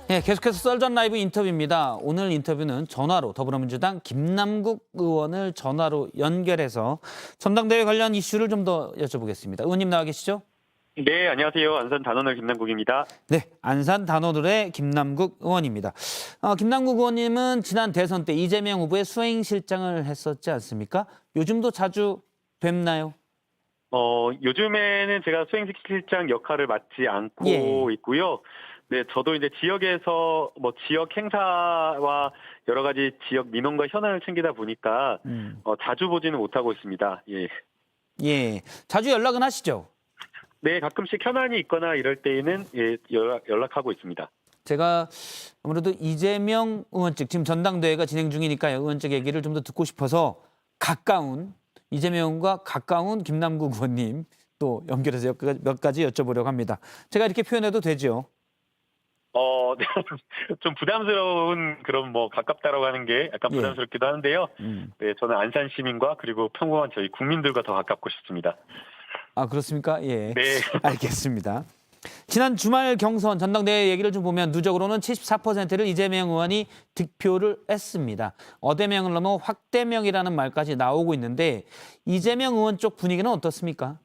계속해서 썰전 라이브 인터뷰입니다. 오늘 인터뷰는 전화로 더불어민주당 김남국 의원을 전화로 연결해서 전당대회 관련 이슈를 좀 더 여쭤보겠습니다. 의원님 나와 계시죠? 네, 안녕하세요. 안산 단원을 김남국입니다. 네, 안산 단오들의 김남국 의원입니다. 김남국 의원님은 지난 대선 때 이재명 후보의 수행실장을 했었지 않습니까? 요즘도 자주 뵙나요? 요즘에는 제가 수행실장 역할을 맡지 않고 예. 있고요. 네, 저도 이제 지역에서 지역 행사와 여러 가지 지역 민원과 현안을 챙기다 보니까 자주 보지는 못하고 있습니다. 예. 예, 자주 연락은 하시죠? 네, 가끔씩 현안이 있거나 이럴 때에는 예, 연락하고 있습니다. 제가 아무래도 이재명 의원 측 지금 전당대회가 진행 중이니까요. 의원 측 얘기를 좀 더 듣고 싶어서 이재명과 가까운 김남국 의원님 또 연결해서 몇 가지 여쭤보려고 합니다. 제가 이렇게 표현해도 되죠? 네, 좀 부담스러운 그런 가깝다라고 하는 게 약간 예. 부담스럽기도 하는데요. 네, 저는 안산 시민과 그리고 평범한 저희 국민들과 더 가깝고 싶습니다. 아, 그렇습니까? 예. 네. 알겠습니다. 지난 주말 경선 전당대회 얘기를 좀 보면 누적으로는 74%를 이재명 의원이 득표를 했습니다. 어대명을 넘어 확대명이라는 말까지 나오고 있는데 이재명 의원 쪽 분위기는 어떻습니까?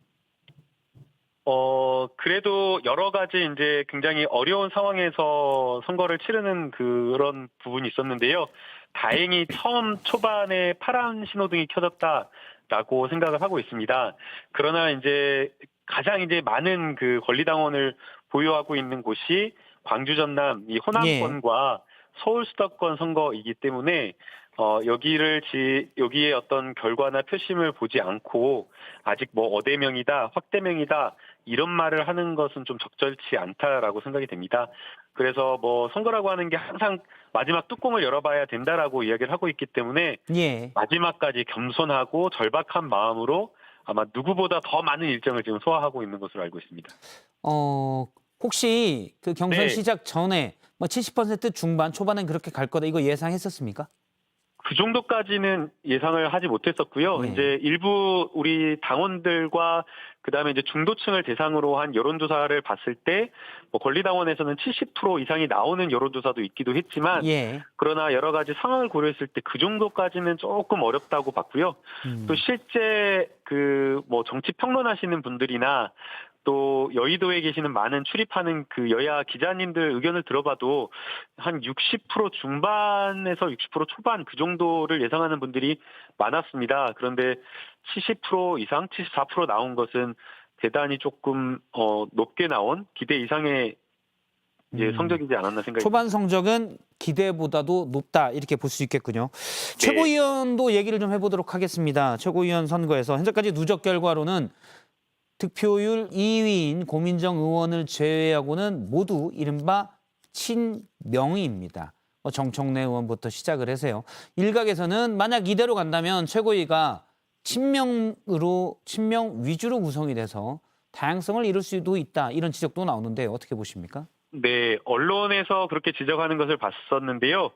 그래도 여러 가지 이제 굉장히 어려운 상황에서 선거를 치르는 그런 부분이 있었는데요. 다행히 처음 초반에 파란 신호등이 켜졌다라고 생각을 하고 있습니다. 그러나 이제 가장 이제 많은 그 권리당원을 보유하고 있는 곳이 광주 전남 이 호남권과 서울 수도권 선거이기 때문에 여기에 어떤 결과나 표심을 보지 않고 아직 어대명이다, 확대명이다 이런 말을 하는 것은 좀 적절치 않다라고 생각이 됩니다. 그래서 선거라고 하는 게 항상 마지막 뚜껑을 열어봐야 된다라고 이야기를 하고 있기 때문에 예. 마지막까지 겸손하고 절박한 마음으로 아마 누구보다 더 많은 일정을 지금 소화하고 있는 것으로 알고 있습니다. 혹시 그 경선 네. 시작 전에 70% 중반 초반엔 그렇게 갈 거다 이거 예상했었습니까? 그 정도까지는 예상을 하지 못했었고요. 네. 이제 일부 우리 당원들과 그다음에 이제 중도층을 대상으로 한 여론조사를 봤을 때 권리당원에서는 70% 이상이 나오는 여론조사도 있기도 했지만 예. 그러나 여러 가지 상황을 고려했을 때 그 정도까지는 조금 어렵다고 봤고요. 또 실제 정치 평론하시는 분들이나 또 여의도에 계시는 많은 출입하는 그 여야 기자님들 의견을 들어봐도 한 60% 중반에서 60% 초반 그 정도를 예상하는 분들이 많았습니다. 그런데 70% 이상, 74% 나온 것은 대단히 조금 높게 나온 기대 이상의 성적이지 않았나 생각이 초반 성적은 기대보다도 높다 이렇게 볼 수 있겠군요. 네. 최고위원도 얘기를 좀 해보도록 하겠습니다. 최고위원 선거에서 현재까지 누적 결과로는 득표율 2위인 고민정 의원을 제외하고는 모두 이른바 친명의입니다. 정청래 의원부터 시작을 해서요. 일각에서는 만약 이대로 간다면 최고위가 친명 위주로 구성이 돼서 다양성을 이룰 수도 있다 이런 지적도 나오는데 어떻게 보십니까? 네, 언론에서 그렇게 지적하는 것을 봤었는데요.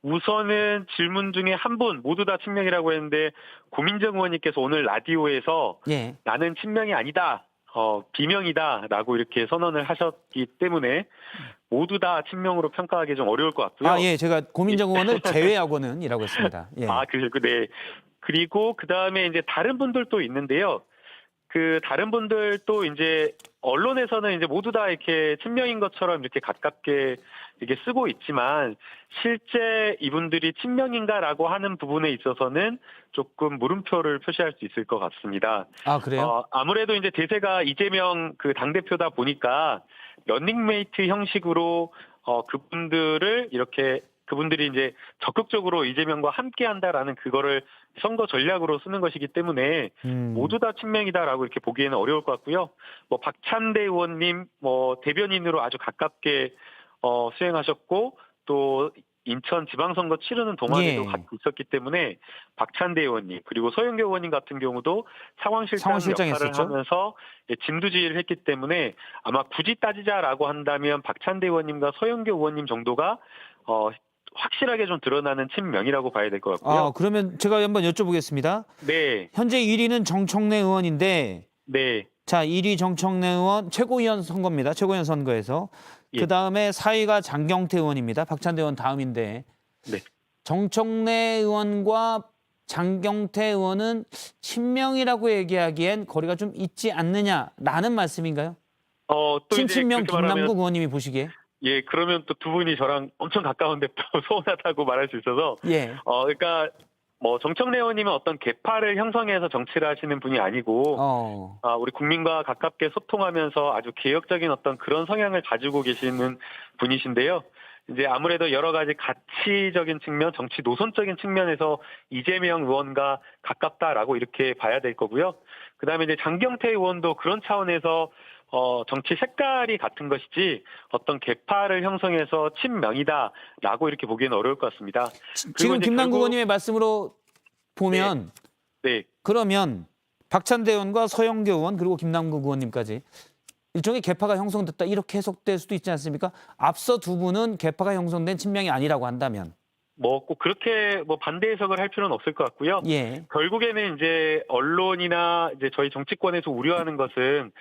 우선은 질문 중에 한 분 모두 다 친명이라고 했는데 고민정 의원님께서 오늘 라디오에서 예. 나는 친명이 아니다, 비명이다라고 이렇게 선언을 하셨기 때문에 모두 다 친명으로 평가하기 좀 어려울 것 같고요. 아, 예, 제가 고민정 의원을 제외하고는이라고 했습니다. 예. 네. 그리고 그 다음에 이제 다른 분들도 있는데요. 그 다른 분들도 이제 언론에서는 이제 모두 다 이렇게 친명인 것처럼 이렇게 가깝게 이렇게 쓰고 있지만 실제 이분들이 친명인가라고 하는 부분에 있어서는 조금 물음표를 표시할 수 있을 것 같습니다. 아, 그래요? 아무래도 이제 대세가 이재명 그 당대표다 보니까 런닝메이트 형식으로 그분들이 이제 적극적으로 이재명과 함께 한다라는 그거를 선거 전략으로 쓰는 것이기 때문에 모두 다 친명이다라고 이렇게 보기에는 어려울 것 같고요. 박찬대 의원님 대변인으로 아주 가깝게 수행하셨고 또 인천 지방선거 치르는 동안에도 같이 있었기 때문에 박찬대 의원님 그리고 서영교 의원님 같은 경우도 상황실장 역할을 했었죠? 하면서 진두지휘를 했기 때문에 아마 굳이 따지자라고 한다면 박찬대 의원님과 서영교 의원님 정도가 확실하게 좀 드러나는 친명이라고 봐야 될 것 같고요. 그러면 제가 한번 여쭤보겠습니다. 네. 현재 1위는 정청래 의원인데 네. 자, 1위 정청래 의원 최고위원 선거입니다. 최고위원 선거에서 예. 그다음에 4위가 장경태 의원입니다. 박찬대 의원 다음인데 네. 정청래 의원과 장경태 의원은 친명이라고 얘기하기엔 거리가 좀 있지 않느냐라는 말씀인가요? 또 이제 친친명 그렇게 말하면 김남국 의원님이 보시기에. 예, 그러면 또 두 분이 저랑 엄청 가까운데 또 서운하다고 말할 수 있어서 예. 그러니까 뭐 정청래 의원님은 어떤 계파를 형성해서 정치를 하시는 분이 아니고 우리 국민과 가깝게 소통하면서 아주 개혁적인 어떤 그런 성향을 가지고 계시는 분이신데요. 이제 아무래도 여러 가지 가치적인 측면, 정치 노선적인 측면에서 이재명 의원과 가깝다라고 이렇게 봐야 될 거고요. 그다음에 이제 장경태 의원도 그런 차원에서 정치 색깔이 같은 것이지 어떤 계파를 형성해서 친명이다라고 이렇게 보기에는 어려울 것 같습니다. 지금 김남국 의원님의 말씀으로 보면 네. 그러면 박찬대 의원과 서영교 의원 그리고 김남국 의원님까지 일종의 계파가 형성됐다 이렇게 해석될 수도 있지 않습니까? 앞서 두 분은 계파가 형성된 친명이 아니라고 한다면. 뭐 꼭 그렇게 뭐 반대 해석을 할 필요는 없을 것 같고요. 예. 결국에는 이제 언론이나 이제 저희 정치권에서 우려하는 것은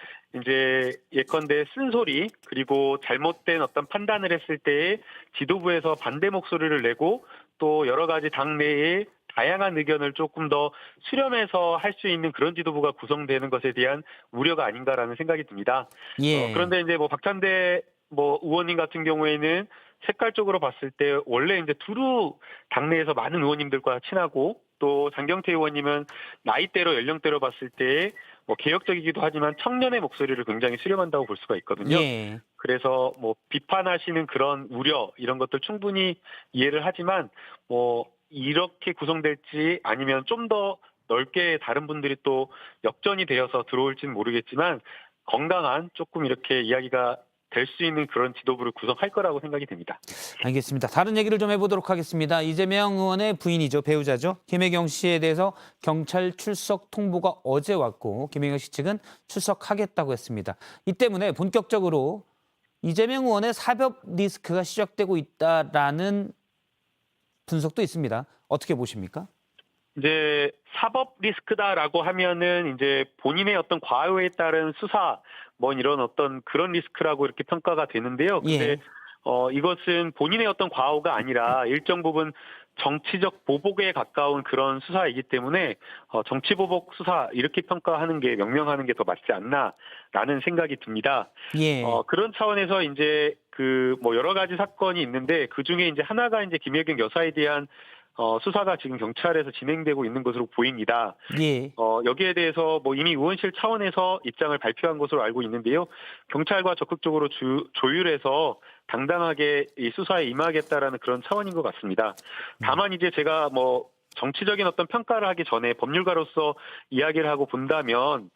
이제 예컨대 쓴소리 그리고 잘못된 어떤 판단을 했을 때에 지도부에서 반대 목소리를 내고 또 여러 가지 당내에 다양한 의견을 조금 더 수렴해서 할 수 있는 그런 지도부가 구성되는 것에 대한 우려가 아닌가라는 생각이 듭니다. 예. 그런데 이제 뭐 박찬대 의원님 같은 경우에는 색깔적으로 봤을 때 원래 이제 두루 당내에서 많은 의원님들과 친하고 또 장경태 의원님은 나이대로 연령대로 봤을 때 뭐 개혁적이기도 하지만 청년의 목소리를 굉장히 수렴한다고 볼 수가 있거든요. 예. 그래서 뭐 비판하시는 그런 우려 이런 것들 충분히 이해를 하지만 뭐 이렇게 구성될지 아니면 좀 더 넓게 다른 분들이 또 역전이 되어서 들어올지는 모르겠지만 건강한 조금 이렇게 이야기가 될 수 있는 그런 지도부를 구성할 거라고 생각이 됩니다. 알겠습니다. 다른 얘기를 좀 해보도록 하겠습니다. 이재명 의원의 부인이죠. 배우자죠. 김혜경 씨에 대해서 경찰 출석 통보가 어제 왔고 김혜경 씨 측은 출석하겠다고 했습니다. 이 때문에 본격적으로 이재명 의원의 사법 리스크가 시작되고 있다라는 분석도 있습니다. 어떻게 보십니까? 이제 사법 리스크다라고 하면은 이제 본인의 어떤 과오에 따른 수사 뭐 이런 어떤 그런 리스크라고 이렇게 평가가 되는데요. 근데 예. 이것은 본인의 어떤 과오가 아니라 일정 부분 정치적 보복에 가까운 그런 수사이기 때문에 정치 보복 수사 이렇게 평가하는 게 명명하는 게 더 맞지 않나라는 생각이 듭니다. 예. 그런 차원에서 이제 그 뭐 여러 가지 사건이 있는데 그 중에 이제 하나가 이제 김혜경 여사에 대한 수사가 지금 경찰에서 진행되고 있는 것으로 보입니다. 예. 여기에 대해서 뭐 이미 의원실 차원에서 입장을 발표한 것으로 알고 있는데요. 경찰과 적극적으로 조율해서 당당하게 이 수사에 임하겠다라는 그런 차원인 것 같습니다. 다만 이제 제가 뭐 정치적인 어떤 평가를 하기 전에 법률가로서 이야기를 하고 본다면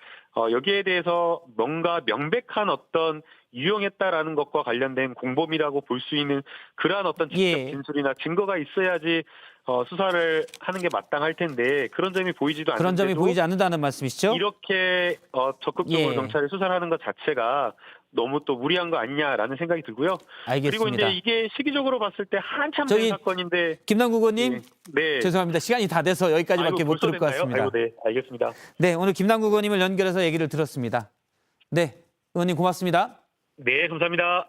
여기에 대해서 뭔가 명백한 어떤 유용했다라는 것과 관련된 공범이라고 볼 수 있는 그러한 어떤 직접 예. 진술이나 증거가 있어야지 수사를 하는 게 마땅할 텐데 그런 점이 보이지도 않는데도 그런 점이 보이지 않는다는 말씀이시죠? 이렇게 적극적으로 예. 경찰이 수사를 하는 것 자체가 너무 또 무리한 거 아니냐라는 생각이 들고요. 알겠습니다. 그리고 이제 이게 시기적으로 봤을 때 한참 된 사건인데 김남국 의원님 네. 죄송합니다. 시간이 다 돼서 여기까지밖에 못 들을 것 같습니다. 아이고, 네, 알겠습니다. 네, 오늘 김남국 의원님을 연결해서 얘기를 들었습니다. 네, 의원님 고맙습니다. 네, 감사합니다.